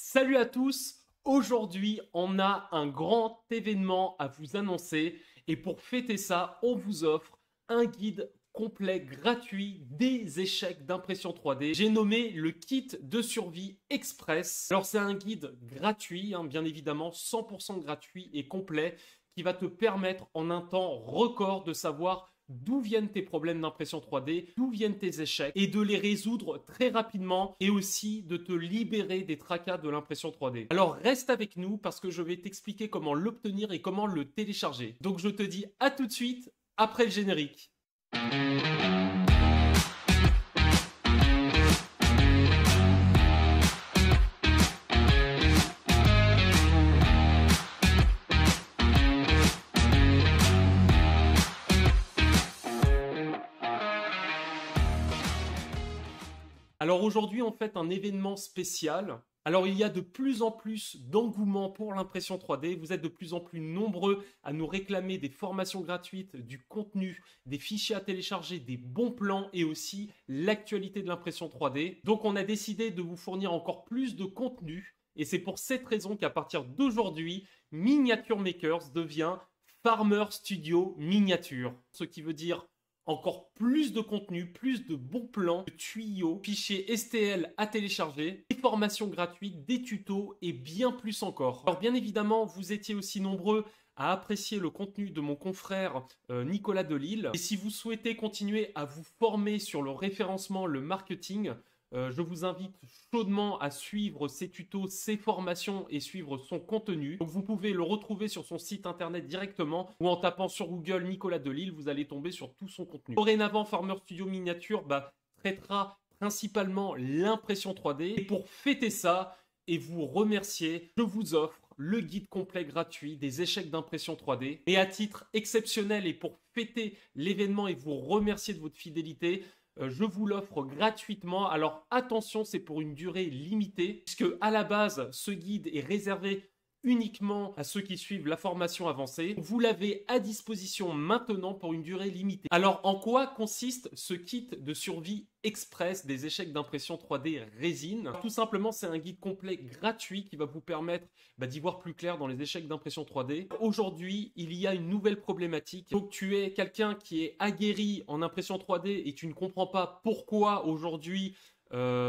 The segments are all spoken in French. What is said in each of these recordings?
Salut à tous! Aujourd'hui, on a un grand événement à vous annoncer et pour fêter ça, on vous offre un guide complet gratuit des échecs d'impression 3D. J'ai nommé le kit de survie express. Alors c'est un guide gratuit, bien évidemment, 100% gratuit et complet qui va te permettre en un temps record de savoir d'où viennent tes problèmes d'impression 3D, d'où viennent tes échecs, et de les résoudre très rapidement, et aussi de te libérer des tracas de l'impression 3D. Alors reste avec nous parce que je vais t'expliquer comment l'obtenir et comment le télécharger. Donc je te dis à tout de suite après le générique. Alors aujourd'hui, on fait un événement spécial. Alors il y a de plus en plus d'engouement pour l'impression 3D. Vous êtes de plus en plus nombreux à nous réclamer des formations gratuites, du contenu, des fichiers à télécharger, des bons plans et aussi l'actualité de l'impression 3D. Donc on a décidé de vous fournir encore plus de contenu. Et c'est pour cette raison qu'à partir d'aujourd'hui, Miniature Makers devient Farmer Studio Miniature. Ce qui veut dire encore plus de contenu, plus de bons plans, de tuyaux, fichiers STL à télécharger, des formations gratuites, des tutos et bien plus encore. Alors bien évidemment, vous étiez aussi nombreux à apprécier le contenu de mon confrère Nicolas Delisle. Et si vous souhaitez continuer à vous former sur le référencement, le marketing, je vous invite chaudement à suivre ses tutos, ses formations et suivre son contenu. Donc vous pouvez le retrouver sur son site internet directement ou en tapant sur Google Nicolas Delisle, vous allez tomber sur tout son contenu. Dorénavant, Farmer Studio Miniature traitera principalement l'impression 3D. Et pour fêter ça et vous remercier, je vous offre le guide complet gratuit des échecs d'impression 3D. Et à titre exceptionnel et pour fêter l'événement et vous remercier de votre fidélité, je vous l'offre gratuitement. Alors attention, c'est pour une durée limitée, puisque à la base, ce guide est réservé uniquement à ceux qui suivent la formation avancée. Vous l'avez à disposition maintenant pour une durée limitée. Alors en quoi consiste ce kit de survie express des échecs d'impression 3D résine? Tout simplement, c'est un guide complet gratuit qui va vous permettre d'y voir plus clair dans les échecs d'impression 3D. Aujourd'hui, il y a une nouvelle problématique. Donc tu es quelqu'un qui est aguerri en impression 3D et tu ne comprends pas pourquoi aujourd'hui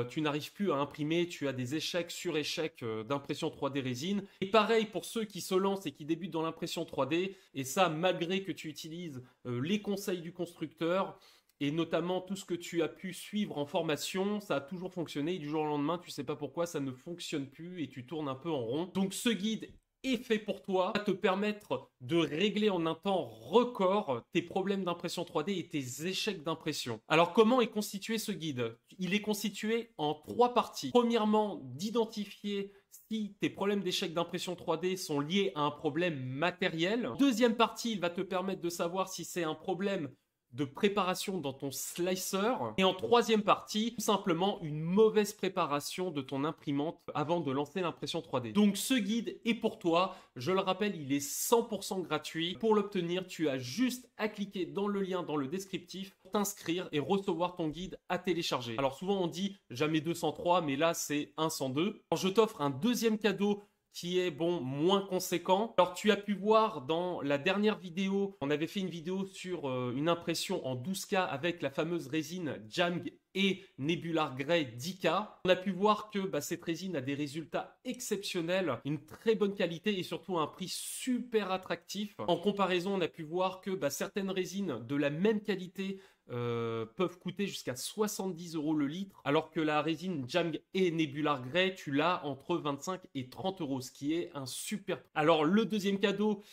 tu n'arrives plus à imprimer, tu as des échecs sur échecs d'impression 3D résine. Et pareil pour ceux qui se lancent et qui débutent dans l'impression 3D, et ça malgré que tu utilises les conseils du constructeur, et notamment tout ce que tu as pu suivre en formation, ça a toujours fonctionné, et du jour au lendemain, tu ne sais pas pourquoi ça ne fonctionne plus, et tu tournes un peu en rond. Donc ce guide est fait pour toi, va te permettre de régler en un temps record tes problèmes d'impression 3D et tes échecs d'impression. Alors comment est constitué ce guide? Il est constitué en 3 parties. Premièrement, d'identifier si tes problèmes d'échecs d'impression 3D sont liés à un problème matériel. Deuxième partie, il va te permettre de savoir si c'est un problème de préparation dans ton slicer. Et en troisième partie, tout simplement une mauvaise préparation de ton imprimante avant de lancer l'impression 3D. Donc ce guide est pour toi. Je le rappelle, il est 100% gratuit. Pour l'obtenir, tu as juste à cliquer dans le lien dans le descriptif pour t'inscrire et recevoir ton guide à télécharger. Alors souvent on dit jamais 203, mais là c'est 102. Alors je t'offre un deuxième cadeau qui est moins conséquent. Alors tu as pu voir dans la dernière vidéo, on avait fait une vidéo sur une impression en 12K avec la fameuse résine Jamg et Nebular Grey 10K. On a pu voir que cette résine a des résultats exceptionnels, une très bonne qualité et surtout un prix super attractif. En comparaison, on a pu voir que certaines résines de la même qualité peuvent coûter jusqu'à 70 € le litre, alors que la résine Jamg et Nebular Grey, tu l'as entre 25 et 30 €, ce qui est un super. Alors le deuxième cadeau,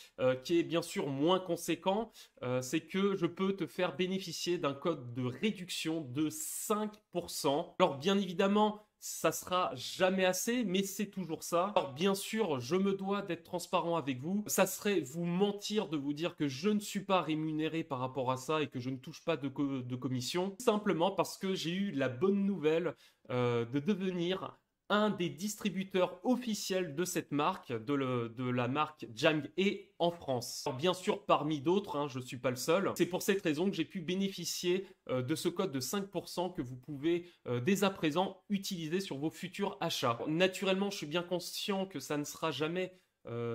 qui est bien sûr moins conséquent, c'est que je peux te faire bénéficier d'un code de réduction de 5%. Alors bien évidemment, ça sera jamais assez, mais c'est toujours ça. Alors bien sûr, je me dois d'être transparent avec vous. Ça serait vous mentir de vous dire que je ne suis pas rémunéré par rapport à ça et que je ne touche pas de commission. Simplement parce que j'ai eu la bonne nouvelle de devenir un des distributeurs officiels de cette marque, de la marque Jang E en France. Alors, bien sûr, parmi d'autres, hein, je ne suis pas le seul. C'est pour cette raison que j'ai pu bénéficier de ce code de 5% que vous pouvez dès à présent utiliser sur vos futurs achats. Naturellement, je suis bien conscient que ça ne sera jamais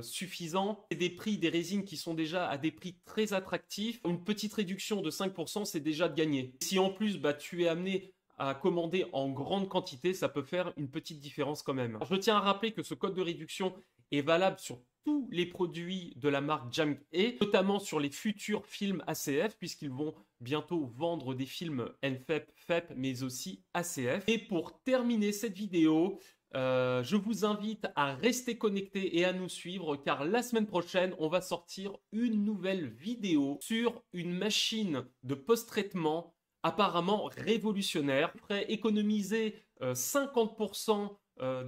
suffisant. C'est des prix des résines qui sont déjà à des prix très attractifs. Une petite réduction de 5%, c'est déjà de gagner. Si en plus, tu es amené à commander en grande quantité, ça peut faire une petite différence quand même. Alors, je tiens à rappeler que ce code de réduction est valable sur tous les produits de la marque Jang E, notamment sur les futurs films ACF, puisqu'ils vont bientôt vendre des films NFEP, FEP, mais aussi ACF. Et pour terminer cette vidéo, je vous invite à rester connecté et à nous suivre, car la semaine prochaine, on va sortir une nouvelle vidéo sur une machine de post-traitement apparemment révolutionnaire, ferait économiser 50%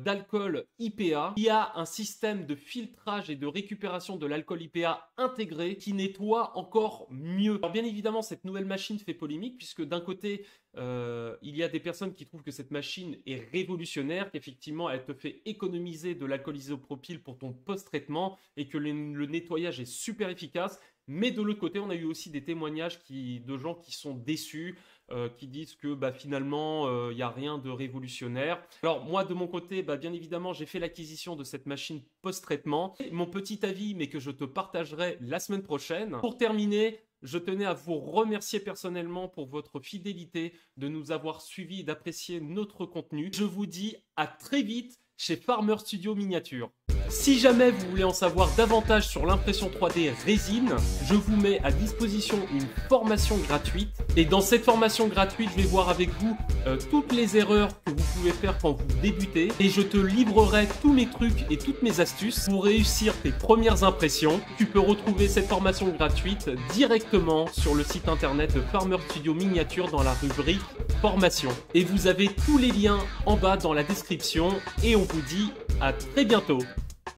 d'alcool IPA. Il y a un système de filtrage et de récupération de l'alcool IPA intégré qui nettoie encore mieux. Alors bien évidemment, cette nouvelle machine fait polémique puisque d'un côté, il y a des personnes qui trouvent que cette machine est révolutionnaire, qu'effectivement elle te fait économiser de l'alcool isopropyl pour ton post-traitement et que le nettoyage est super efficace. Mais de l'autre côté, on a eu aussi des témoignages de gens qui sont déçus, qui disent que finalement, il n'y a rien de révolutionnaire. Alors moi, de mon côté, bien évidemment, j'ai fait l'acquisition de cette machine post-traitement. Mon petit avis, mais que je te partagerai la semaine prochaine. Pour terminer, je tenais à vous remercier personnellement pour votre fidélité, de nous avoir suivis et d'apprécier notre contenu. Je vous dis à très vite chez Farmer Studio Miniature. Si jamais vous voulez en savoir davantage sur l'impression 3D résine, je vous mets à disposition une formation gratuite. Et dans cette formation gratuite, je vais voir avec vous toutes les erreurs que vous pouvez faire quand vous débutez. Et je te livrerai tous mes trucs et toutes mes astuces pour réussir tes premières impressions. Tu peux retrouver cette formation gratuite directement sur le site internet de Farmer Studio Miniature dans la rubrique formation. Et vous avez tous les liens en bas dans la description. Et on vous dit à très bientôt.